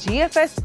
GFS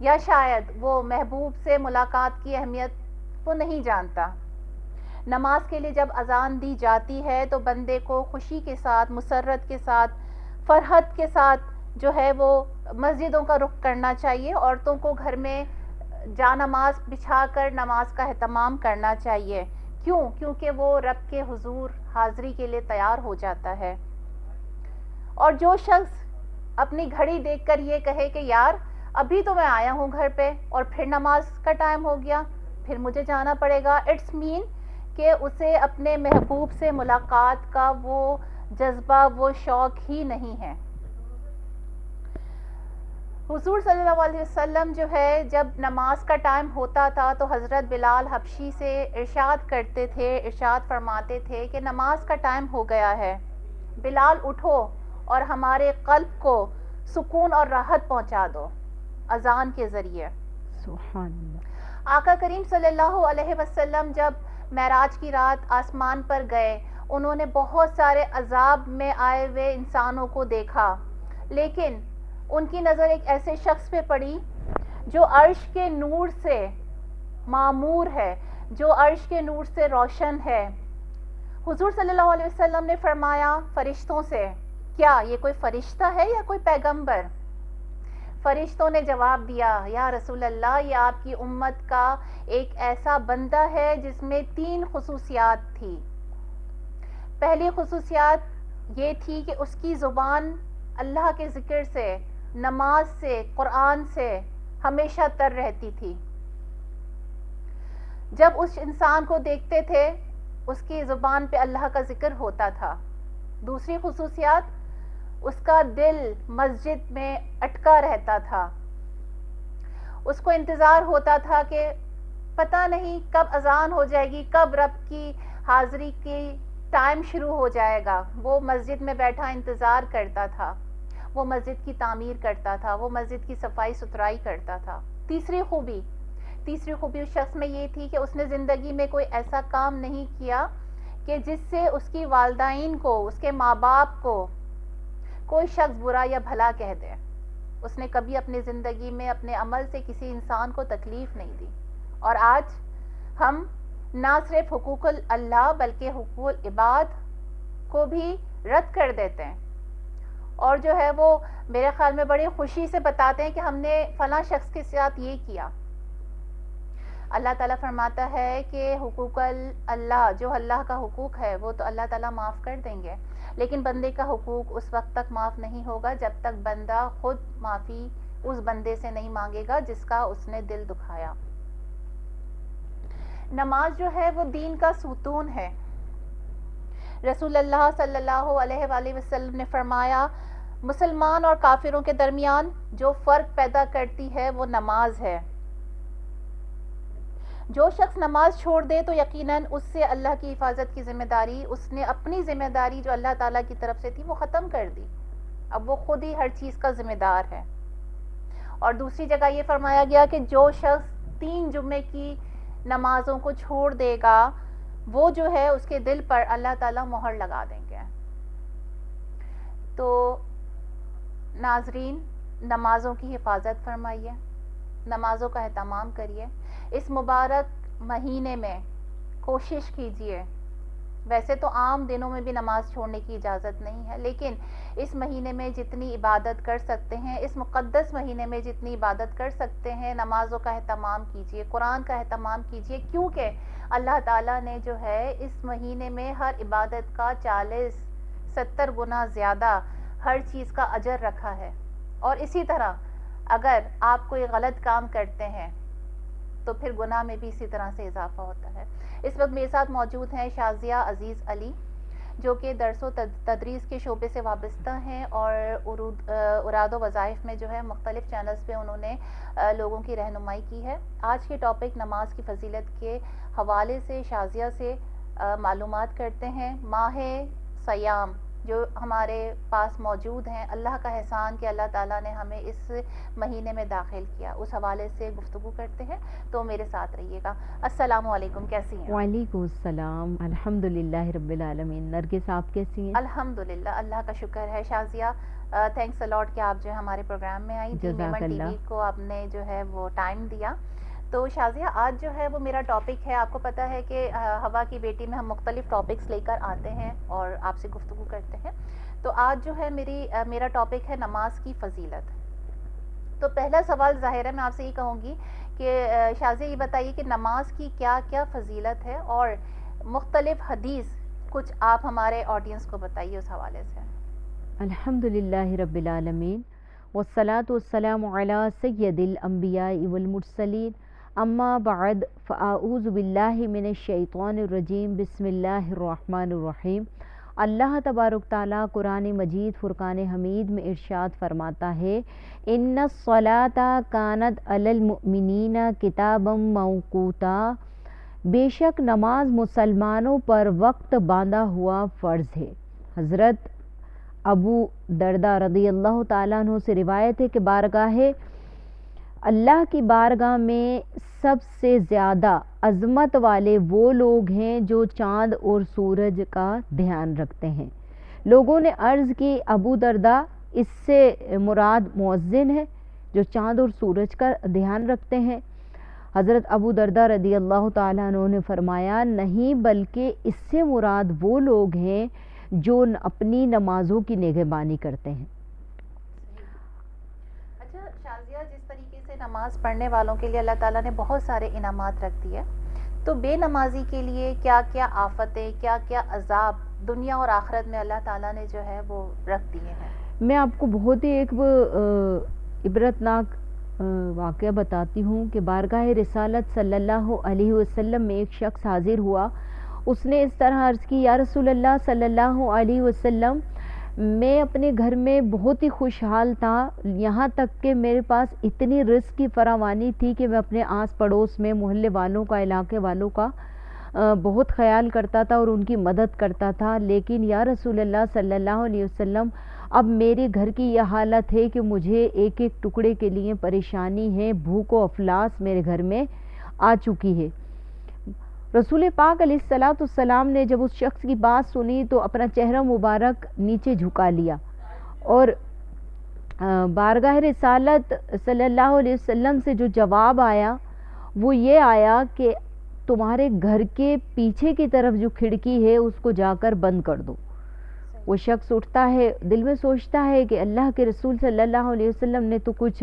یا شاید وہ محبوب سے ملاقات کی اہمیت وہ نہیں جانتا۔ نماز کے لیے جب اذان دی جاتی ہے تو بندے کو خوشی کے ساتھ، مسرت کے ساتھ، فرحت کے ساتھ جو ہے وہ مسجدوں کا رخ کرنا چاہیے۔ عورتوں کو گھر میں جا نماز بچھا کر نماز کا اہتمام کرنا چاہیے۔ کیوں؟ کیونکہ وہ رب کے حضور حاضری کے لیے تیار ہو جاتا ہے۔ اور جو شخص اپنی گھڑی دیکھ کر یہ کہے کہ یار ابھی تو میں آیا ہوں گھر پہ اور پھر نماز کا ٹائم ہو گیا، پھر مجھے جانا پڑے گا، اٹس مین کہ اسے اپنے محبوب سے ملاقات کا وہ جذبہ، وہ شوق ہی نہیں ہے۔ حضور صلی اللہ علیہ وسلم جو ہے جب نماز کا ٹائم ہوتا تھا تو حضرت بلال حبشی سے ارشاد کرتے تھے، ارشاد فرماتے تھے کہ نماز کا ٹائم ہو گیا ہے، بلال اٹھو اور ہمارے قلب کو سکون اور راحت پہنچا دو اذان کے ذریعے۔ سبحان اللہ۔ آقا کریم صلی اللہ علیہ وسلم جب معراج کی رات آسمان پر گئے، انہوں نے بہت سارے عذاب میں آئے ہوئے انسانوں کو دیکھا، لیکن ان کی نظر ایک ایسے شخص پہ پڑی جو عرش کے نور سے معمور ہے، جو عرش کے نور سے روشن ہے۔ حضور صلی اللہ علیہ وسلم نے فرمایا فرشتوں سے، کیا یہ کوئی فرشتہ ہے یا کوئی پیغمبر؟ فرشتوں نے جواب دیا، یا رسول اللہ یہ آپ کی امت کا ایک ایسا بندہ ہے جس میں 3 خصوصیات تھی۔ پہلی خصوصیات یہ تھی کہ اس کی زبان اللہ کے ذکر سے، نماز سے، قرآن سے ہمیشہ تر رہتی تھی۔ جب اس انسان کو دیکھتے تھے اس کی زبان پہ اللہ کا ذکر ہوتا تھا۔ دوسری خصوصیات، اس کا دل مسجد میں اٹکا رہتا تھا، اس کو انتظار ہوتا تھا کہ پتہ نہیں کب اذان ہو جائے گی، کب رب کی حاضری کی ٹائم شروع ہو جائے گا۔ وہ مسجد میں بیٹھا انتظار کرتا تھا، وہ مسجد کی تعمیر کرتا تھا، وہ مسجد کی صفائی ستھرائی کرتا تھا۔ تیسری خوبی اس شخص میں یہ تھی کہ اس نے زندگی میں کوئی ایسا کام نہیں کیا کہ جس سے اس کی والدین کو، اس کے ماں باپ کو کوئی شخص برا یا بھلا کہہ دے۔ اس نے کبھی اپنی زندگی میں اپنے عمل سے کسی انسان کو تکلیف نہیں دی۔ اور آج ہم نہ صرف حقوق اللہ بلکہ حقوق العباد کو بھی رد کر دیتے ہیں، اور جو ہے وہ میرے خیال میں بڑی خوشی سے بتاتے ہیں کہ ہم نے فلاں شخص کے ساتھ یہ کیا۔ اللہ تعالیٰ فرماتا ہے کہ حقوق اللہ، جو اللہ کا حقوق ہے وہ تو اللہ تعالیٰ معاف کر دیں گے، لیکن بندے کا حقوق اس وقت تک معاف نہیں ہوگا جب تک بندہ خود معافی اس بندے سے نہیں مانگے گا جس کا اس نے دل دکھایا۔ نماز جو ہے وہ دین کا ستون ہے۔ رسول اللہ صلی اللہ علیہ وآلہ وسلم نے فرمایا، مسلمان اور کافروں کے درمیان جو فرق پیدا کرتی ہے وہ نماز ہے۔ جو شخص نماز چھوڑ دے تو یقیناً اس سے اللہ کی حفاظت کی ذمہ داری، اس نے اپنی ذمہ داری جو اللہ تعالیٰ کی طرف سے تھی وہ ختم کر دی، اب وہ خود ہی ہر چیز کا ذمہ دار ہے۔ اور دوسری جگہ یہ فرمایا گیا کہ جو شخص 3 جمعے کی نمازوں کو چھوڑ دے گا وہ جو ہے اس کے دل پر اللہ تعالیٰ مہر لگا دیں گے۔ تو ناظرین، نمازوں کی حفاظت فرمائیے، نمازوں کا اہتمام کریے، اس مبارک مہینے میں کوشش کیجیے۔ ویسے تو عام دنوں میں بھی نماز چھوڑنے کی اجازت نہیں ہے، لیکن اس مہینے میں جتنی عبادت کر سکتے ہیں، اس مقدس مہینے میں جتنی عبادت کر سکتے ہیں، نمازوں کا اہتمام کیجیے، قرآن کا اہتمام کیجیے، کیونکہ اللہ تعالیٰ نے جو ہے اس مہینے میں ہر عبادت کا 40-70 گنا زیادہ ہر چیز کا اجر رکھا ہے۔ اور اسی طرح اگر آپ کوئی غلط کام کرتے ہیں تو پھر گناہ میں بھی اسی طرح سے اضافہ ہوتا ہے۔ اس وقت میرے ساتھ موجود ہیں شازیہ عزیز علی، جو کہ درس و تدریس کے شعبے سے وابستہ ہیں اور اراد و وظائف میں جو ہے مختلف چینلز پہ انہوں نے لوگوں کی رہنمائی کی ہے۔ آج کے ٹاپک نماز کی فضیلت کے حوالے سے شازیہ سے معلومات کرتے ہیں۔ ماہ سیام جو ہمارے پاس موجود ہیں، اللہ کا احسان کہ اللہ تعالیٰ نے ہمیں اس مہینے میں داخل کیا، اس حوالے سے گفتگو کرتے ہیں، تو میرے ساتھ رہیے گا۔ السلام علیکم، کیسی ہیں؟ وعلیکم السلام، الحمدللہ رب العالمین۔ نرگس آپ کیسی ہیں؟ الحمدللہ، اللہ کا شکر ہے۔ شازیہ تھینکس الاٹ کہ آپ جو ہے ہمارے پروگرام میں آئی، جزاک ٹی اللہ۔ وی کو آپ نے جو ہے وہ ٹائم دیا۔ تو شازیہ آج جو ہے وہ میرا ٹاپک ہے، آپ کو پتہ ہے کہ ہوا کی بیٹی میں ہم مختلف ٹاپکس لے کر آتے ہیں اور آپ سے گفتگو کرتے ہیں۔ تو آج جو ہے میرا ٹاپک ہے نماز کی فضیلت۔ تو پہلا سوال ظاہر ہے میں آپ سے یہ کہوں گی کہ شازیہ یہ بتائیے کہ نماز کی کیا کیا فضیلت ہے، اور مختلف حدیث کچھ آپ ہمارے آڈینس کو بتائیے اس حوالے سے۔ الحمدللہ رب العالمین، والصلاة والسلام علی سید الانبیاء والمرسلین، اما بعد، فاعوذ باللہ من الشیطان الرجیم، بسم اللہ الرحمن الرحیم۔ اللہ تبارک تعالیٰ قرآن مجید فرقان حمید میں ارشاد فرماتا ہے، ان الصلاۃ کانت علی المؤمنین کتابا موقوتا، بے شک نماز مسلمانوں پر وقت باندھا ہوا فرض ہے۔ حضرت ابو دردہ رضی اللہ تعالیٰ عنہ سے روایت ہے کہ اللہ کی بارگاہ میں سب سے زیادہ عظمت والے وہ لوگ ہیں جو چاند اور سورج کا دھیان رکھتے ہیں۔ لوگوں نے عرض کی، ابو دردہ اس سے مراد مؤذن ہے جو چاند اور سورج کا دھیان رکھتے ہیں؟ حضرت ابو دردہ رضی اللہ تعالیٰ عنہ نے فرمایا، نہیں، بلکہ اس سے مراد وہ لوگ ہیں جو اپنی نمازوں کی نگہبانی کرتے ہیں۔ اچھا شازیہ، جس طریقے سے نماز پڑھنے والوں کے لیے اللہ تعالیٰ نے بہت سارے انعامات رکھ دیے، تو بے نمازی کے لیے کیا کیا آفتیں، کیا کیا عذاب دنیا اور آخرت میں اللہ تعالیٰ نے جو ہے وہ رکھ دیے ہیں؟ میں آپ کو بہت ہی ایک عبرتناک واقعہ بتاتی ہوں کہ بارگاہ رسالت صلی اللہ علیہ وسلم میں ایک شخص حاضر ہوا۔ اس نے اس طرح عرض کی، یا رسول اللہ صلی اللہ علیہ وسلم، میں اپنے گھر میں بہت ہی خوشحال تھا، یہاں تک کہ میرے پاس اتنی رزق کی فراوانی تھی کہ میں اپنے آس پڑوس میں محلے والوں کا، علاقے والوں کا بہت خیال کرتا تھا اور ان کی مدد کرتا تھا، لیکن یا رسول اللہ صلی اللہ علیہ وسلم، اب میرے گھر کی یہ حالت ہے کہ مجھے ایک ایک ٹکڑے کے لیے پریشانی ہے، بھوک و افلاس میرے گھر میں آ چکی ہے۔ رسول پاک علیہ الصلاۃ والسلام نے جب اس شخص کی بات سنی تو اپنا چہرہ مبارک نیچے جھکا لیا، اور بارگاہ رسالت صلی اللہ علیہ وسلم سے جو جواب آیا وہ یہ آیا کہ تمہارے گھر کے پیچھے کی طرف جو کھڑکی ہے اس کو جا کر بند کر دو۔ وہ شخص اٹھتا ہے، دل میں سوچتا ہے کہ اللہ کے رسول صلی اللہ علیہ وسلم نے تو کچھ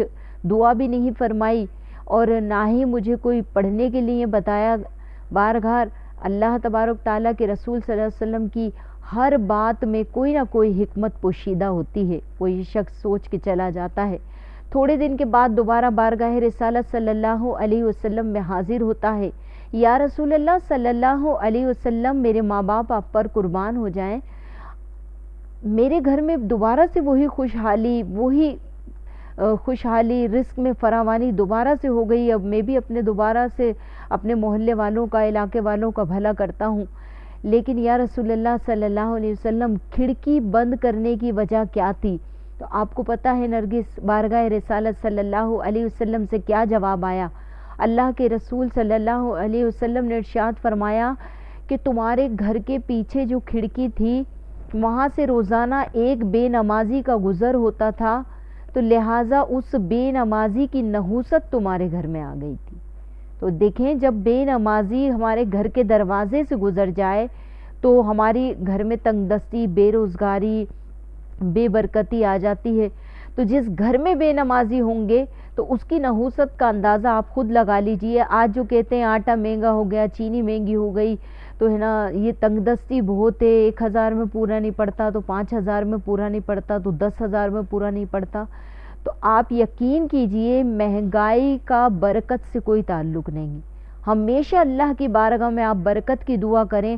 دعا بھی نہیں فرمائی اور نہ ہی مجھے کوئی پڑھنے کے لیے بتایا۔ بارگاہ اللہ تبارک تعالیٰ کے رسول صلی اللہ علیہ وسلم کی ہر بات میں کوئی نہ کوئی حکمت پوشیدہ ہوتی ہے، وہ یہ شخص سوچ کے چلا جاتا ہے۔ تھوڑے دن کے بعد دوبارہ بارگاہ رسالت صلی اللہ علیہ وسلم میں حاضر ہوتا ہے، یا رسول اللہ صلی اللہ علیہ وسلم، میرے ماں باپ آپ پر قربان ہو جائیں، میرے گھر میں دوبارہ سے وہی خوشحالی رزق میں فراوانی دوبارہ سے ہو گئی، اب میں بھی دوبارہ سے اپنے محلے والوں کا، علاقے والوں کا بھلا کرتا ہوں، لیکن یا رسول اللہ صلی اللہ علیہ وسلم کھڑکی بند کرنے کی وجہ کیا تھی؟ تو آپ کو پتہ ہے نرگس، بارگاہ رسالت صلی اللہ علیہ وسلم سے کیا جواب آیا؟ اللہ کے رسول صلی اللہ علیہ وسلم نے ارشاد فرمایا کہ تمہارے گھر کے پیچھے جو کھڑکی تھی وہاں سے روزانہ ایک بے نمازی کا گزر ہوتا تھا، تو لہٰذا اس بے نمازی کی نحوست تمہارے گھر میں آ گئی تھی۔ تو دیکھیں، جب بے نمازی ہمارے گھر کے دروازے سے گزر جائے تو ہماری گھر میں تنگ دستی، بے روزگاری، بے برکتی آ جاتی ہے۔ تو جس گھر میں بے نمازی ہوں گے تو اس کی نحوست کا اندازہ آپ خود لگا لیجئے۔ آج جو کہتے ہیں آٹا مہنگا ہو گیا، چینی مہنگی ہو گئی، تو ہے نا، یہ تنگ دستی بہت ہے، 1000 میں پورا نہیں پڑتا تو 5000 میں پورا نہیں پڑتا تو 10,000 میں پورا نہیں پڑتا۔ تو آپ یقین کیجئے، مہنگائی کا برکت سے کوئی تعلق نہیں۔ ہمیشہ اللہ کی بارگاہ میں آپ برکت کی دعا کریں۔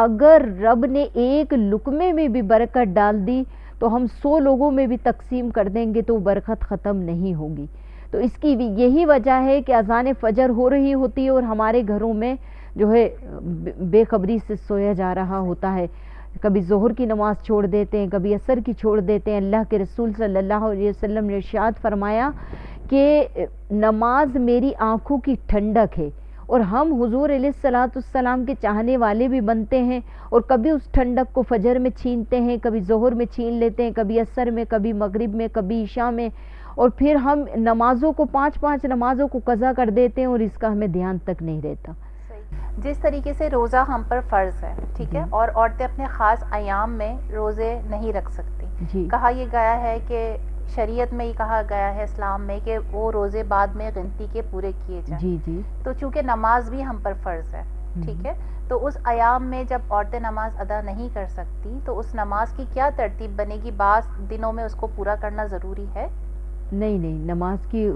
اگر رب نے ایک لقمے میں بھی برکت ڈال دی تو ہم 100 لوگوں میں بھی تقسیم کر دیں گے تو برکت ختم نہیں ہوگی۔ تو اس کی یہی وجہ ہے کہ اذان فجر ہو رہی ہوتی ہے اور ہمارے گھروں میں جو ہے بے خبری سے سویا جا رہا ہوتا ہے۔ کبھی ظہر کی نماز چھوڑ دیتے ہیں، کبھی عصر کی چھوڑ دیتے ہیں۔ اللہ کے رسول صلی اللہ علیہ وسلم نے ارشاد فرمایا کہ نماز میری آنکھوں کی ٹھنڈک ہے، اور ہم حضور علیہ الصلوۃ والسلام کے چاہنے والے بھی بنتے ہیں، اور کبھی اس ٹھنڈک کو فجر میں چھینتے ہیں، کبھی ظہر میں چھین لیتے ہیں، کبھی عصر میں، کبھی مغرب میں، کبھی عشاء میں، اور پھر ہم نمازوں کو 5 نمازوں کو قضا کر دیتے ہیں اور اس کا ہمیں دھیان تک نہیں رہتا۔ جس طریقے سے روزہ ہم پر فرض ہے، ٹھیک ہے، اور عورتیں اپنے خاص ایام میں روزے نہیں رکھ سکتی، جی کہا یہ گیا ہے کہ شریعت میں یہ کہا گیا ہے اسلام میں کہ وہ روزے بعد میں گنتی کے پورے کیے جائیں۔ جی جی تو چونکہ نماز بھی ہم پر فرض ہے، ٹھیک ہے، تو اس ایام میں جب عورتیں نماز ادا نہیں کر سکتی تو اس نماز کی کیا ترتیب بنے گی؟ بعض دنوں میں اس کو پورا کرنا ضروری ہے؟ نہیں نہیں، نماز کی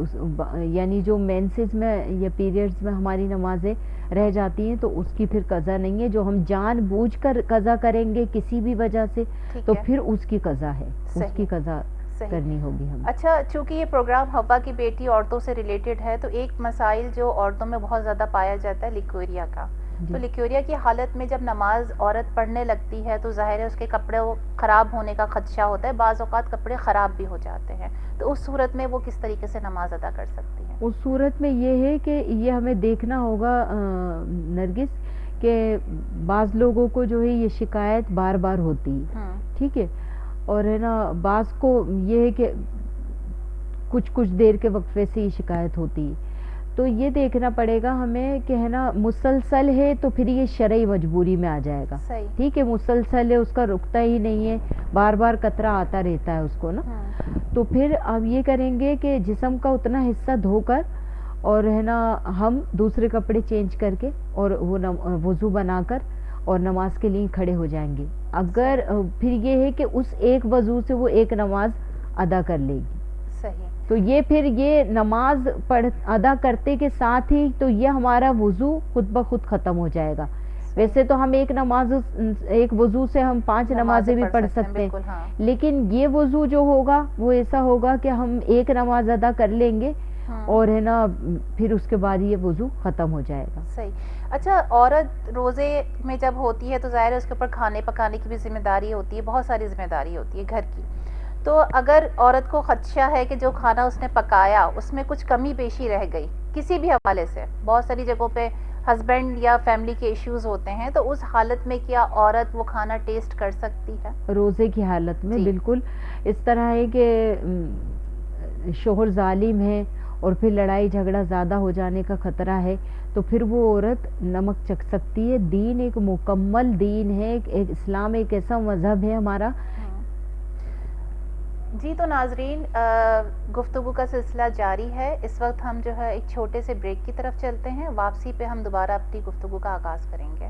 یعنی جو مینسز میں یا پیریڈز میں ہماری نمازیں رہ جاتی ہیں تو اس کی پھر قضا نہیں ہے۔ جو ہم جان بوجھ کر قضا کریں گے کسی بھی وجہ سے ٹھیک تو ہے، پھر اس کی قضا ہے، اس صحیح، کی قضا صحیح۔ کرنی ہوگی ہمیں۔ اچھا، چونکہ یہ پروگرام حوا کی بیٹی عورتوں سے ریلیٹڈ ہے تو ایک مسائل جو عورتوں میں بہت زیادہ پایا جاتا ہے لیکوریا کا، تو لیکوریا کی حالت میں جب نماز عورت پڑھنے لگتی ہے تو ظاہر ہے اس کے کپڑے خراب ہونے کا خدشہ ہوتا ہے، بعض اوقات کپڑے خراب بھی ہو جاتے ہیں، تو اس صورت میں وہ کس طریقے سے نماز ادا کر سکتی ہیں؟ اس صورت میں یہ ہے کہ یہ ہمیں دیکھنا ہوگا نرگس کہ بعض لوگوں کو جو ہے یہ شکایت بار بار ہوتی ہے، ٹھیک ہے، اور ہے نا بعض کو یہ ہے کہ کچھ دیر کے وقفے سے یہ شکایت ہوتی ہے، تو یہ دیکھنا پڑے گا ہمیں کہ ہے نا مسلسل ہے تو پھر یہ شرعی مجبوری میں آ جائے گا، صحیح، ٹھیک ہے، مسلسل ہے، اس کا رکتا ہی نہیں ہے، بار بار قطرہ آتا رہتا ہے اس کو نا، تو پھر اب یہ کریں گے کہ جسم کا اتنا حصہ دھو کر اور ہے نا ہم دوسرے کپڑے چینج کر کے اور وہ وضو بنا کر اور نماز کے لیے کھڑے ہو جائیں گے۔ اگر پھر یہ ہے کہ اس ایک وضو سے وہ ایک نماز ادا کر لے گی، صحیح، تو یہ پھر یہ نماز ادا کرتے کے ساتھ ہی تو یہ ہمارا وضو خود بخود ختم ہو جائے گا۔ ویسے تو ہم ایک وضو سے ہم 5 نمازیں بھی پڑھ سکتے ہیں، بالکل، ہاں، لیکن یہ وضو جو ہوگا وہ ایسا ہوگا کہ ہم ایک نماز ادا کر لیں گے اور ہے نا پھر اس کے بعد یہ وضو ختم ہو جائے گا۔ صحیح۔ اچھا، عورت روزے میں جب ہوتی ہے تو ظاہر ہے اس کے اوپر کھانے پکانے کی بھی ذمہ داری ہوتی ہے، بہت ساری ذمہ داری ہوتی ہے گھر کی، تو اگر عورت کو خدشہ ہے کہ جو کھانا اس نے پکایا اس میں کچھ کمی بیشی رہ گئی کسی بھی حوالے سے، بہت ساری جگہوں پہ ہسبینڈ یا فیملی کے ایشوز ہوتے ہیں، تو اس حالت میں کیا عورت وہ کھانا ٹیسٹ کر سکتی ہے؟ روزے کی حالت میں جی، بالکل اس طرح ہے کہ شوہر ظالم ہے اور پھر لڑائی جھگڑا زیادہ ہو جانے کا خطرہ ہے تو پھر وہ عورت نمک چکھ سکتی ہے۔ دین ایک مکمل دین ہے، ایک اسلام ایک ایسا مذہب ہے ہمارا۔ جی، تو ناظرین، گفتگو کا سلسلہ جاری ہے، اس وقت ہم جو ہے ایک چھوٹے سے بریک کی طرف چلتے ہیں، واپسی پہ ہم دوبارہ اپنی گفتگو کا آغاز کریں گے۔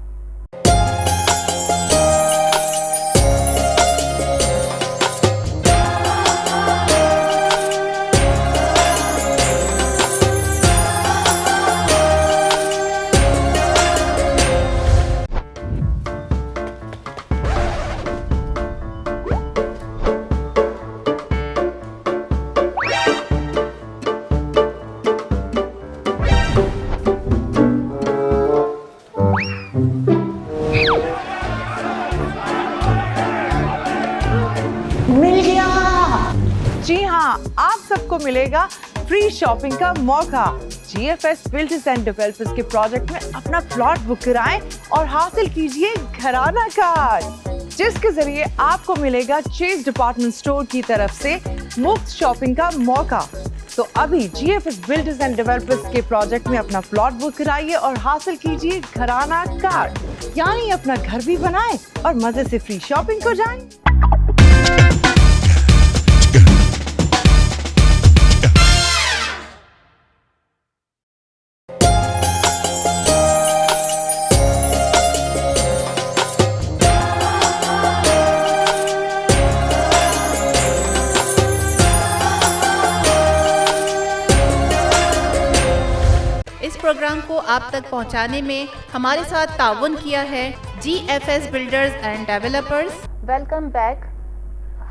جی ہاں، آپ سب کو ملے گا فری شاپنگ کا موقع۔ G F S builders and developers کے پروجیکٹ میں اپنا پلاٹ بک کرائیں اور حاصل کیجئے گھرانہ کارڈ، جس کے ذریعے آپ کو ملے گا چیز ڈپارٹمنٹ اسٹور کی طرف سے مفت شاپنگ کا موقع۔ تو ابھی G F S builders and developers کے پروجیکٹ میں اپنا پلاٹ بک کرائیے اور حاصل کیجئے گھرانہ کارڈ، یعنی اپنا گھر بھی بنائیں اور مزے سے فری شاپنگ کو جائیں۔ اس پروگرام کو آپ تک پہنچانے میں ہمارے ساتھ تعاون کیا ہے G F S builders and developers. Welcome back.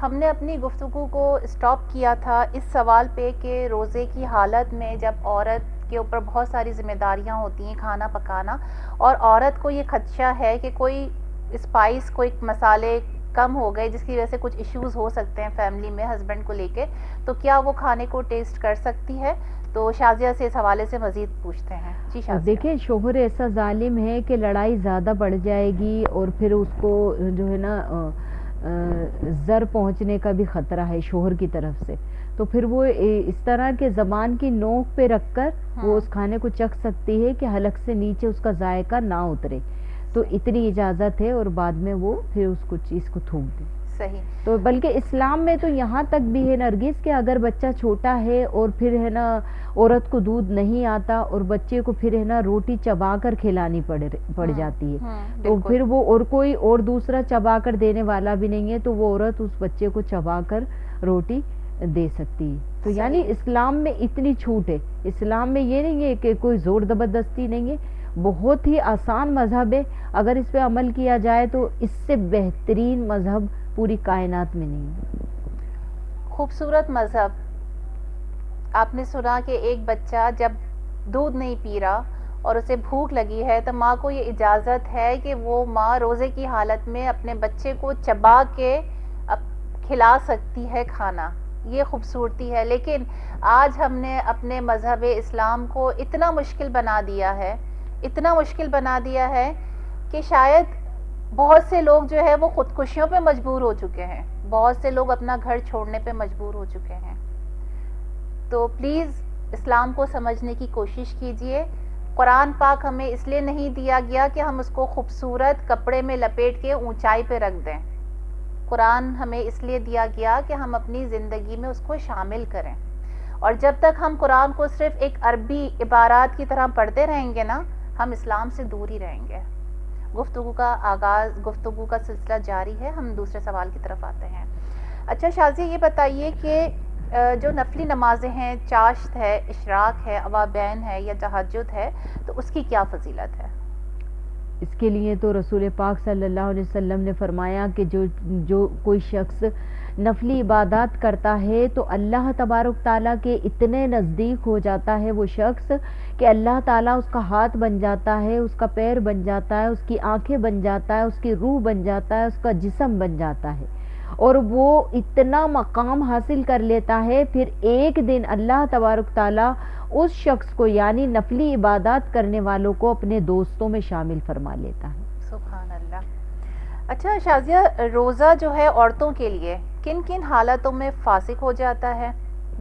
ہم نے اپنی گفتگو کو اسٹاپ کیا تھا اس سوال پہ کہ روزے کی حالت میں جب عورت کے اوپر بہت ساری ذمہ داریاں ہوتی ہیں، کھانا پکانا، اور عورت کو یہ خدشہ ہے کہ کوئی اسپائس کوئی مسالے کم ہو گئے جس کی وجہ سے کچھ ایشوز ہو سکتے ہیں فیملی میں ہسبینڈ کو لے کے، تو کیا وہ کھانے کو ٹیسٹ کر سکتی ہے؟ تو شازیہ سے اس حوالے سے مزید پوچھتے ہیں. جی شازیہ. دیکھیں شوہر ایسا ظالم ہے کہ لڑائی زیادہ بڑھ جائے گی اور پھر اس کو جو ہے نا زر پہنچنے کا بھی خطرہ ہے شوہر کی طرف سے، تو پھر وہ اس طرح کے زبان کی نوک پہ رکھ کر وہ اس کھانے کو چکھ سکتی ہے کہ حلق سے نیچے اس کا ذائقہ نہ اترے، تو اتنی اجازت ہے، اور بعد میں وہ پھر اس کو چیز کو تھوک دے. صحیح. تو بلکہ اسلام میں تو یہاں تک بھی ہے نرگس کہ اگر بچہ چھوٹا ہے اور پھر ہے نا عورت کو دودھ نہیں آتا اور بچے کو پھر ہے نا روٹی چبا کر کھلانی پڑ جاتی ہے، تو پھر وہ اور کوئی اور دوسرا چبا کر دینے والا بھی نہیں ہے، تو وہ عورت اس بچے کو چبا کر روٹی دے سکتی ہے. تو یعنی اسلام میں اتنی چھوٹ ہے، اسلام میں یہ نہیں ہے کہ کوئی زور زبردستی نہیں ہے، بہت ہی آسان مذہب ہے. اگر اس پہ عمل کیا جائے تو اس سے بہترین مذہب پوری کائنات میں نہیں ہے. خوبصورت مذہب. آپ نے سنا کہ ایک بچہ جب دودھ نہیں پی رہا اور اسے بھوک لگی ہے تو ماں کو یہ اجازت ہے کہ وہ ماں روزے کی حالت میں اپنے بچے کو چبا کے کھلا سکتی ہے کھانا. یہ خوبصورتی ہے. لیکن آج ہم نے اپنے مذہب اسلام کو اتنا مشکل بنا دیا ہے، اتنا مشکل بنا دیا ہے کہ شاید بہت سے لوگ جو ہے وہ خودکشیوں پہ مجبور ہو چکے ہیں، بہت سے لوگ اپنا گھر چھوڑنے پہ مجبور ہو چکے ہیں. تو پلیز اسلام کو سمجھنے کی کوشش کیجئے. قرآن پاک ہمیں اس لیے نہیں دیا گیا کہ ہم اس کو خوبصورت کپڑے میں لپیٹ کے اونچائی پہ رکھ دیں. قرآن ہمیں اس لیے دیا گیا کہ ہم اپنی زندگی میں اس کو شامل کریں، اور جب تک ہم قرآن کو صرف ایک عربی عبارات کی طرح پڑھتے رہیں گے نا، ہم اسلام سے دور ہی رہیں گے. گفتگو کا سلسلہ جاری ہے. ہم دوسرے سوال کی طرف آتے ہیں. اچھا شازیہ یہ بتائیے کہ جو نفلی نمازیں ہیں، چاشت ہے، اشراق ہے، اوابین ہے یا تہجد ہے، تو اس کی کیا فضیلت ہے؟ اس کے لیے تو رسول پاک صلی اللہ علیہ وسلم نے فرمایا کہ جو کوئی شخص نفلی عبادات کرتا ہے تو اللہ تبارک تعالیٰ کے اتنے نزدیک ہو جاتا ہے وہ شخص کہ اللہ تعالیٰ اس کا ہاتھ بن جاتا ہے، اس کا پیر بن جاتا ہے، اس کی آنکھیں بن جاتا ہے، اس کی روح بن جاتا ہے، اس کا جسم بن جاتا ہے، اور وہ اتنا مقام حاصل کر لیتا ہے. پھر ایک دن اللہ تبارک تعالیٰ اس شخص کو یعنی نفلی عبادات کرنے والوں کو اپنے دوستوں میں شامل فرما لیتا ہے. سبحان اللہ. اچھا شازیہ، روزہ جو ہے عورتوں کے لیے کن کن حالتوں میں فاسق ہو جاتا ہے،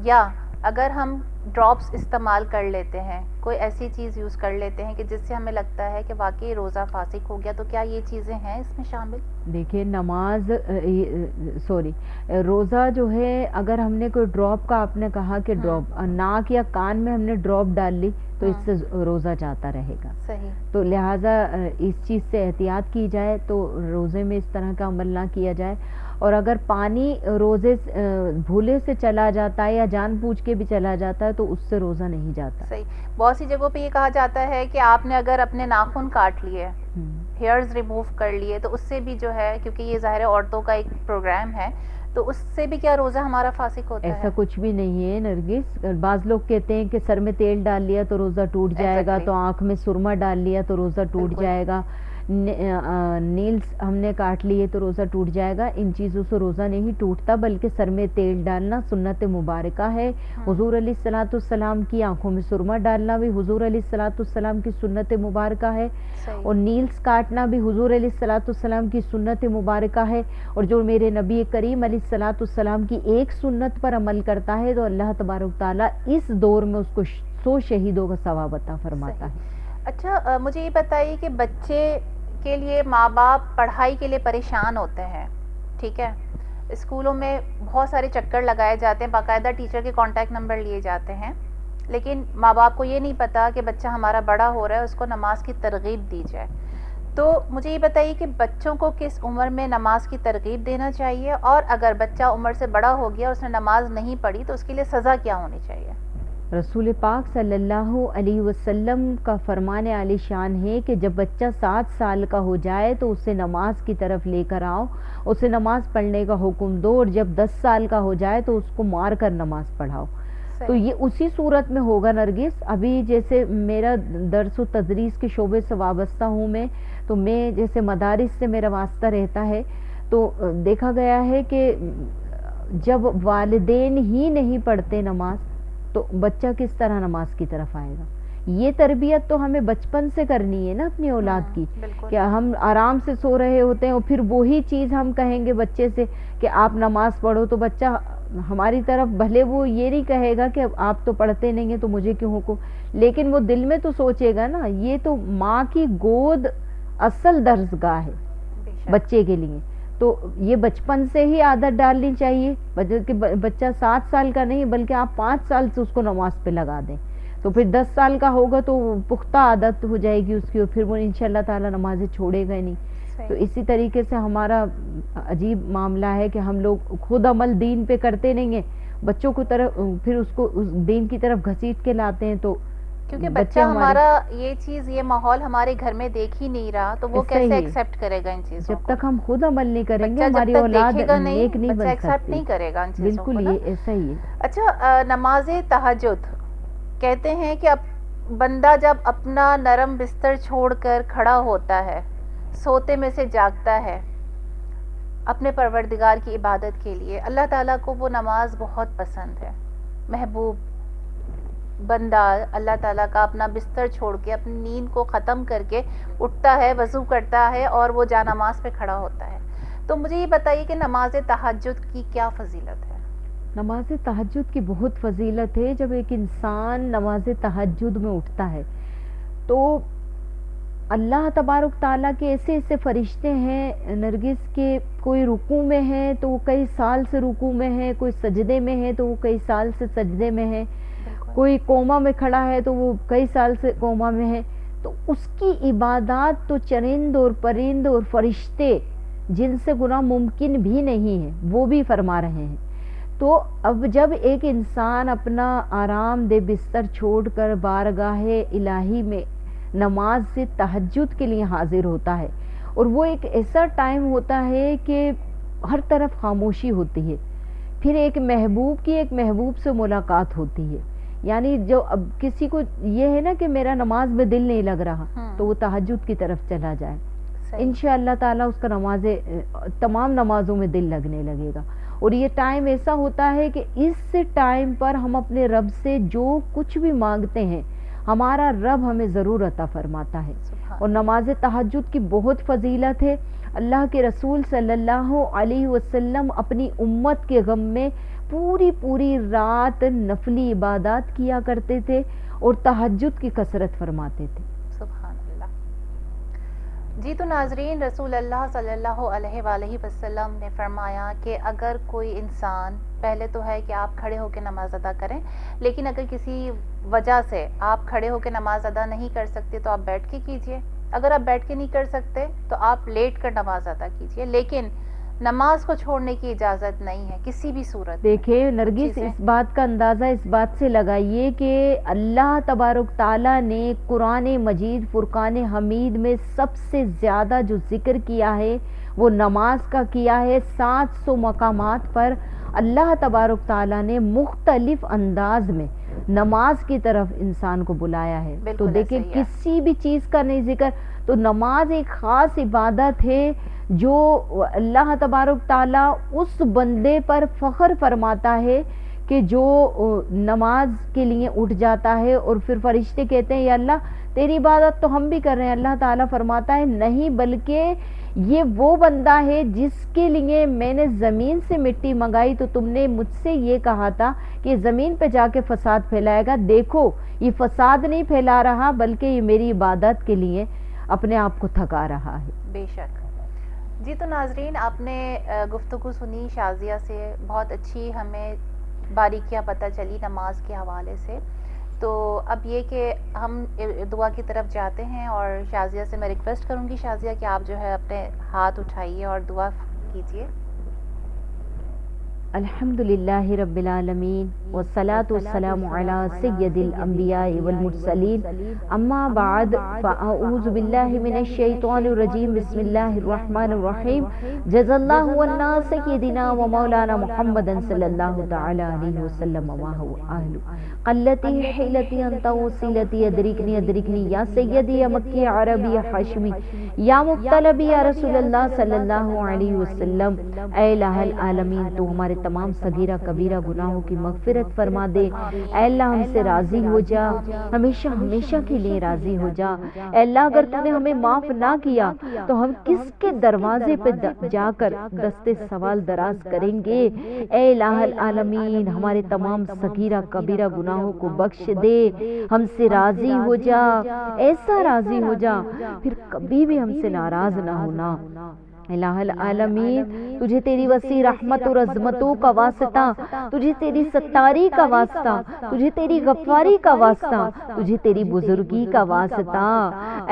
یا اگر ہم ڈراپس استعمال کر لیتے ہیں، کوئی ایسی چیز یوز کر لیتے ہیں کہ جس سے ہمیں لگتا ہے کہ واقعی روزہ فاسق ہو گیا، تو کیا یہ چیزیں ہیں اس میں شامل؟ دیکھیں روزہ جو ہے، اگر ہم نے کوئی ڈراپ کا، آپ نے کہا کہ ڈراپ ناک یا کان میں ہم نے ڈراپ ڈال لی تو اس سے روزہ جاتا رہے گا. صحیح. تو لہٰذا اس چیز سے احتیاط کی جائے، تو روزے میں اس طرح کا عمل نہ کیا جائے. اور اگر پانی روزے بھولے سے چلا جاتا ہے یا جان بوجھ کے بھی چلا جاتا ہے تو اس سے روزہ نہیں جاتا. صحیح. بہت سی جگہوں پہ یہ کہا جاتا ہے کہ آپ نے اگر اپنے ناخن کاٹ لیے، ہیئرز ریموو کر لیے، تو اس سے بھی جو ہے، کیونکہ یہ ظاہر عورتوں کا ایک پروگرام ہے، تو اس سے بھی کیا روزہ ہمارا فاسق ہوتا ہے؟ ایسا کچھ بھی نہیں ہے نرگس. بعض لوگ کہتے ہیں کہ سر میں تیل ڈال لیا تو روزہ ٹوٹ جائے گا، تو آنکھ میں سرما ڈال لیا تو روزہ ٹوٹ جائے گا، نیلز ہم نے کاٹ لیے تو روزہ ٹوٹ جائے گا. ان چیزوں سے روزہ نہیں ٹوٹتا، بلکہ سر میں تیل ڈالنا سنت مبارکہ ہے. حضور علیہ الصلوۃ والسلام کی آنکھوں میں سرما ڈالنا بھی حضور علیہ الصلوۃ والسلام کی سنت مبارکہ ہے، اور نیلز کاٹنا بھی حضور علیہ الصلوۃ والسلام کی سنت مبارکہ ہے. اور جو میرے نبی کریم علیہ الصلوۃ والسلام کی ایک سنت پر عمل کرتا ہے تو اللہ تبارک تعالیٰ اس دور میں اس کو 100 شہیدوں کا ثواب عطا فرماتا ہے. اچھا مجھے یہ بتائیے کہ بچے کے لیے ماں باپ پڑھائی کے لیے پریشان ہوتے ہیں، ٹھیک ہے، اسکولوں میں بہت سارے چکر لگائے جاتے ہیں، باقاعدہ ٹیچر کے کانٹیکٹ نمبر لیے جاتے ہیں، لیکن ماں باپ کو یہ نہیں پتا کہ بچہ ہمارا بڑا ہو رہا ہے، اس کو نماز کی ترغیب دی جائے. تو مجھے یہ بتائیے کہ بچوں کو کس عمر میں نماز کی ترغیب دینا چاہیے، اور اگر بچہ عمر سے بڑا ہو گیا اور اس نے نماز نہیں پڑھی تو اس کے لیے سزا کیا ہونی چاہیے؟ رسول پاک صلی اللہ علیہ وسلم کا فرمان عالی شان ہے کہ جب بچہ 7 سال کا ہو جائے تو اسے نماز کی طرف لے کر آؤ، اسے نماز پڑھنے کا حکم دو، اور جب 10 سال کا ہو جائے تو اس کو مار کر نماز پڑھاؤ. تو یہ اسی صورت میں ہوگا نرگس. ابھی جیسے میرا درس و تدریس کے شعبے سے وابستہ ہوں میں، تو تو میں جیسے مدارس سے میرا واسطہ رہتا ہے تو دیکھا گیا ہے کہ جب والدین ہی نہیں پڑھتے نماز تو بچہ کس طرح نماز کی طرف آئے گا. یہ تربیت تو ہمیں بچپن سے کرنی ہے نا اپنی اولاد کی. کہ ہم آرام سے سو رہے ہوتے ہیں اور پھر وہی چیز ہم کہیں گے بچے سے کہ آپ نماز پڑھو, تو بچہ ہماری طرف بھلے وہ یہ نہیں کہے گا کہ آپ تو پڑھتے نہیں ہیں تو مجھے کیوں حکم, لیکن وہ دل میں تو سوچے گا نا. یہ تو ماں کی گود اصل درسگاہ ہے بچے کے لیے. تو یہ بچپن سے ہی عادت ڈالنی چاہیے کہ بچہ 7 سال کا نہیں بلکہ آپ 5 سال سے اس کو نماز پہ لگا دیں, تو پھر 10 سال کا ہوگا تو پختہ عادت ہو جائے گی اس کی, اور پھر وہ انشاءاللہ تعالی نمازیں چھوڑے گا نہیں. تو اسی طریقے سے ہمارا عجیب معاملہ ہے کہ ہم لوگ خود عمل دین پہ کرتے نہیں ہیں, بچوں کو طرف پھر اس کو اس دین کی طرف گھسیٹ کے لاتے ہیں. تو کیونکہ بچہ ہمارا یہ چیز یہ ماحول ہمارے گھر میں دیکھ ہی نہیں رہا تو وہ کیسے ایکسیپٹ کرے گا ان چیزوں جب تک ہم خود عمل نہیں کریں گے ہماری اولاد نیک نہیں بن ایکسیپٹ نہیں کرے گا ان چیزوں کو. بالکل یہ ایسا ہی ہے. اچھا, نماز تہجد کہتے ہیں کہ اب بندہ جب اپنا نرم بستر چھوڑ کر کھڑا ہوتا ہے, سوتے میں سے جاگتا ہے اپنے پروردگار کی عبادت کے لیے, اللہ تعالیٰ کو وہ نماز بہت پسند ہے. محبوب بندہ اللہ تعالیٰ کا اپنا بستر چھوڑ کے اپنی نیند کو ختم کر کے اٹھتا ہے, وضو کرتا ہے اور وہ جا نماز پہ کھڑا ہوتا ہے. تو مجھے یہ بتائیے کہ نماز تہجد کی کیا فضیلت ہے؟ نماز تہجد کی بہت فضیلت ہے. جب ایک انسان نماز تہجد میں اٹھتا ہے تو اللہ تبارک تعالیٰ کے ایسے ایسے فرشتے ہیں نرگس کے, کوئی رکوع میں ہے تو وہ کئی سال سے رکوع میں ہے, کوئی سجدے میں ہے تو وہ کئی سال سے سجدے میں ہے, کوئی کوما میں کھڑا ہے تو وہ کئی سال سے کوما میں ہے. تو اس کی عبادات تو چرند اور پرند اور فرشتے جن سے گناہ ممکن بھی نہیں ہے وہ بھی فرما رہے ہیں. تو اب جب ایک انسان اپنا آرام دہ بستر چھوڑ کر بارگاہ الہی میں نماز سے تہجد کے لیے حاضر ہوتا ہے, اور وہ ایک ایسا ٹائم ہوتا ہے کہ ہر طرف خاموشی ہوتی ہے, پھر ایک محبوب کی ایک محبوب سے ملاقات ہوتی ہے. یعنی جو اب کسی کو یہ ہے نا کہ میرا نماز میں دل نہیں لگ رہا تو وہ تہجد کی طرف چلا جائے, انشاءاللہ تعالیٰ اس کا تمام نمازوں میں دل لگنے لگے گا. اور یہ ٹائم ایسا ہوتا ہے کہ اس ٹائم پر ہم اپنے رب سے جو کچھ بھی مانگتے ہیں ہمارا رب ہمیں ضرور عطا فرماتا ہے. اور نماز تہجد کی بہت فضیلت ہے. اللہ کے رسول صلی اللہ علیہ وسلم اپنی امت کے غم میں پوری رات نفلی عبادات کیا کرتے تھے اور تہجد کی کثرت فرماتے تھے. سبحان اللہ. جی تو ناظرین, رسول اللہ صلی اللہ علیہ وآلہ وسلم نے فرمایا کہ اگر کوئی انسان, پہلے تو ہے کہ آپ کھڑے ہو کے نماز ادا کریں, لیکن اگر کسی وجہ سے آپ کھڑے ہو کے نماز ادا نہیں کر سکتے تو آپ بیٹھ کے کیجئے. اگر آپ بیٹھ کے نہیں کر سکتے تو آپ لیٹ کر نماز ادا کیجئے, لیکن نماز کو چھوڑنے کی اجازت نہیں ہے کسی بھی صورت. دیکھیں نرگس, اس بات کا اندازہ اس بات سے لگائیے کہ اللہ تبارک تعالیٰ نے قرآن مجید فرقان حمید میں سب سے زیادہ جو ذکر کیا ہے وہ نماز کا کیا ہے. 700 مقامات پر اللہ تبارک تعالیٰ نے مختلف انداز میں نماز کی طرف انسان کو بلایا ہے. تو دیکھیں کسی بھی چیز کا نہیں ذکر. تو نماز ایک خاص عبادت ہے جو اللہ تبارک تعالیٰ اس بندے پر فخر فرماتا ہے کہ جو نماز کے لیے اٹھ جاتا ہے. اور پھر فرشتے کہتے ہیں یا اللہ تیری عبادت تو ہم بھی کر رہے ہیں. اللہ تعالیٰ فرماتا ہے نہیں, بلکہ یہ وہ بندہ ہے جس کے لیے میں نے زمین سے مٹی منگائی تو تم نے مجھ سے یہ کہا تھا کہ زمین پہ جا کے فساد پھیلائے گا. دیکھو یہ فساد نہیں پھیلا رہا بلکہ یہ میری عبادت کے لیے اپنے آپ کو تھکا رہا ہے. بے شک. جی تو ناظرین, آپ نے گفتگو سنی شازیہ سے, بہت اچھی ہمیں باریکیاں پتہ چلی نماز کے حوالے سے. تو اب یہ کہ ہم دعا کی طرف جاتے ہیں, اور شازیہ سے میں ریکویسٹ کروں گی شازیہ کہ آپ جو ہے اپنے ہاتھ اٹھائیے اور دعا کیجیے. الحمدللہ رب العالمین والصلاة والسلام علی سید الانبیاء والمرسلین اما بعد فاعوذ باللہ من الشیطان الرجیم بسم اللہ الرحمن الرحیم جزا اللہ عنا سیدنا و مولانا محمد صلی اللہ تعالی علیہ وسلم وما هو اہل قلتی حیلتی انت وسیلتی ادرکنی یا سیدی یا مکی عربی یا حاشمی یا مبتلبی یا رسول اللہ صلی اللہ علیہ وسلم، اے الہ العالمین تو ہمارے تمام صغیرہ کبیرہ گناہوں کی مغفرت فرما دے۔ اے اللہ ہم سے راضی ہو جا، ہمیشہ ہمیشہ کے لیے راضی ہو جا۔ اے اللہ اگر تو نے ہمیں معاف نہ کیا تو ہم کس کے دروازے پہ جا کر دستے سوال دراز کریں گے؟ اے الہ العالمین ہمارے تمام صغیرہ کبیرہ گناہوں کو بخش دے، ہم سے راضی ہو جا، ایسا راضی ہو جا پھر کبھی بھی ہم سے ناراض نہ ہونا۔ الہ العالمین تجھے تیری وسیع رحمت اور عظمتوں کا واسطہ، تجھے تیری ستاری کا واسطہ، تجھے تیری غفاری کا واسطہ، تجھے تیری بزرگی کا واسطہ،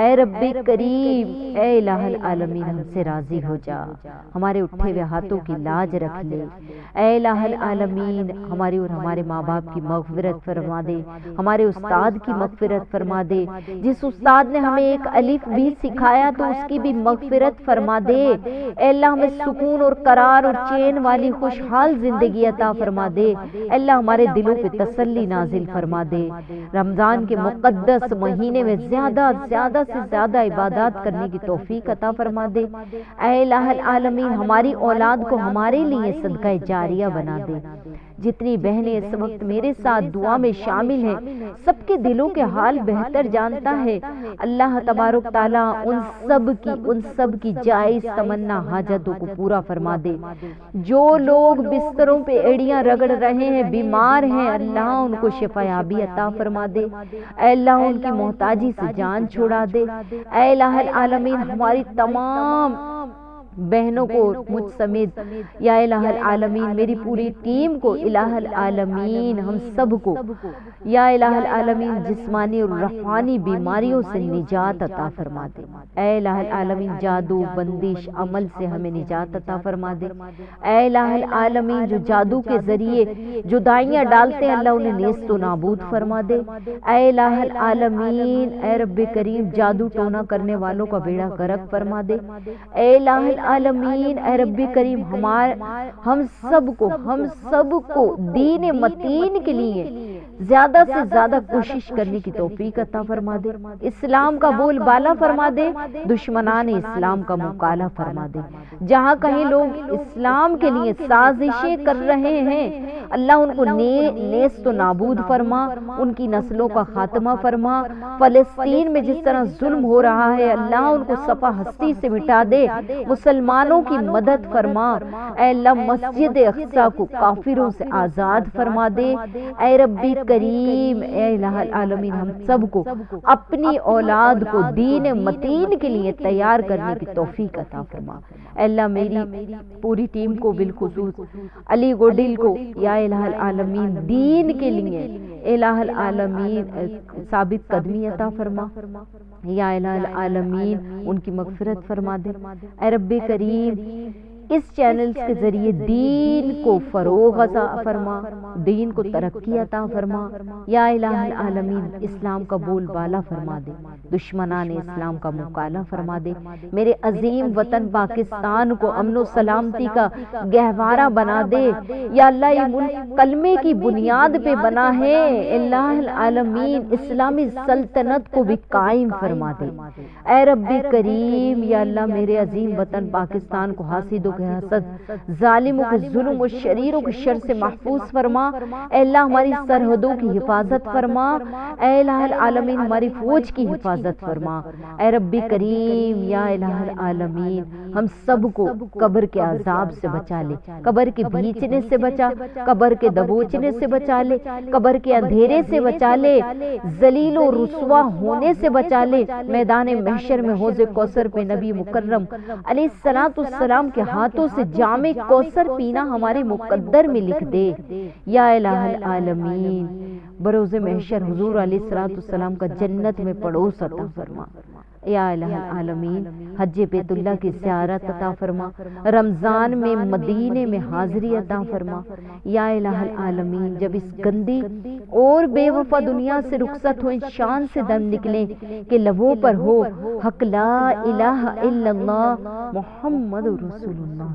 اے رب کریم اے الہ العالمین ہم سے راضی ہو جا، ہمارے اٹھے ہوئے ہاتھوں کی لاج رکھ لے۔ اے الہ العالمین ہماری اور ہمارے ماں باپ کی مغفرت فرما دے، ہمارے استاد کی مغفرت فرما دے، جس استاد نے ہمیں ایک الف بھی سکھایا تو اس کی بھی مغفرت فرما دے۔ اے اللہ ہمیں سکون اور قرار اور چین والی خوشحال زندگی عطا فرما دے۔ اے اللہ ہمارے دلوں پہ تسلی نازل فرما دے۔ رمضان کے مقدس مہینے میں زیادہ سے زیادہ عبادات کرنے کی توفیق عطا فرما دے۔ اے الہ العالمین ہماری اولاد کو ہمارے لیے صدقہ جاریہ بنا دے۔ جتنی بہنیں اس وقت میرے ساتھ دعا میں شامل ہیں سب کے دلوں کے حال بہتر جانتا ہے، اللہ تبارک تعالیٰ ان سب کی جائز تمنا حاجتوں کو پورا فرما دے۔ جو لوگ بستروں پہ ایڑیاں رگڑ رہے ہیں، بیمار ہیں، اللہ ان کو شفا یابی عطا فرما دے۔ اے اللہ ان کی محتاجی سے جان چھڑا دے۔ اے الہ العالمین ہماری تمام بہنوں کو مجھ سمیت یا الہ العالمین میری پوری ٹیم کو، الہ العالمین ہم سب کو یا الہ العالمین جسمانی اور روحانی بیماریوں سے نجات عطا فرما دے۔ اے الہ العالمین جادو بندش عمل سے ہمیں نجات عطا فرما دے۔ اے الہ العالمین جو جادو کے ذریعے جو دائیاں ڈالتے ہیں اللہ انہیں نیست و نابود فرما دے۔ اے الہ العالمین اے رب کریم جادو ٹونا کرنے والوں کا بیڑا غرق فرما دے۔ اے الہ العالمین اے رب کریم ہم سب کو دین متین کے لیے زیادہ سے زیادہ کوشش کرنے کی توفیق عطا فرما دے۔ اسلام کا بول بالا فرما دے، دشمنان اسلام کا مقالہ فرما دے۔ جہاں کہیں لوگ اسلام کے لیے سازشیں کر رہے ہیں اللہ ان کو نیست و نابود فرما، ان کی نسلوں کا خاتمہ فرما۔ فلسطین میں جس طرح ظلم ہو رہا ہے اللہ ان کو صفا ہستی سے مٹا دے، مسلمانوں کی مدد فرما۔ اے اللہ مسجد اقصی کو کافروں سے آزاد فرما دے۔ اے رب کریم اے الہ العالمین ہم سب کو اپنی اولاد کو دین متین کے لیے تیار کرنے کی توفیق عطا فرما۔ اے اللہ میری پوری ٹیم کو بالخصوص علی گوڈل کو یا الہ العالمین دین کے لیے الہ العالمین ثابت قدمی عطا فرما، یا الہ العالمین ان کی مغفرت فرما دے۔ اے رب کریم اس چینلز کے ذریعے دین کو فروغ عطا فرما، دین کو ترقی عطا فرما، یا الہ العالمین اسلام کا بول بالا فرما دے، دشمنان اسلام کا مقالہ فرما دے۔ میرے عظیم وطن پاکستان کو امن و سلامتی کا گہوارہ بنا دے، یا اللہ یہ ملک کلمے کی بنیاد پہ بنا ہے، الہ العالمین اسلامی سلطنت کو بھی قائم فرما دے۔ اے رب کریم یا اللہ میرے عظیم وطن پاکستان کو حاسدوں کے حسد، ظالموں کے ظلم و شریروں کے شر سے محفوظ فرما۔ اے اللہ ہماری سرحدوں کی حفاظت فرما، اے الہ العالمین ہماری فوج کی حفاظت فرما۔ اے رب کریم یا الہ العالمین ہم سب کو قبر کے عذاب سے بچا لے، قبر کے بھیچنے سے بچا، قبر کے دبوچنے سے بچا لے، قبر کے اندھیرے سے بچا لے، ذلیل و رسوا ہونے سے بچا لے۔ میدان محشر میں حوض کوثر پہ نبی مکرم علیہ السلام کے ہاتھوں سے جام کوثر پینا ہمارے مقدر میں لکھ دے، یا الہ العالمین بروز محشر حضور علیہ السلام کا جنت میں پڑوس عطا فرما۔ یا الہ العالمین حج بیت اللہ کی زیارت عطا فرما، رمضان میں مدینے میں حاضری عطا فرما یا الہ العالمین۔ جب اس گندی اور بے وفا دنیا سے رخصت ہوئیں، شان سے دم نکلیں کہ لبوں پر ہو حق لا الہ الا اللہ محمد رسول اللہ۔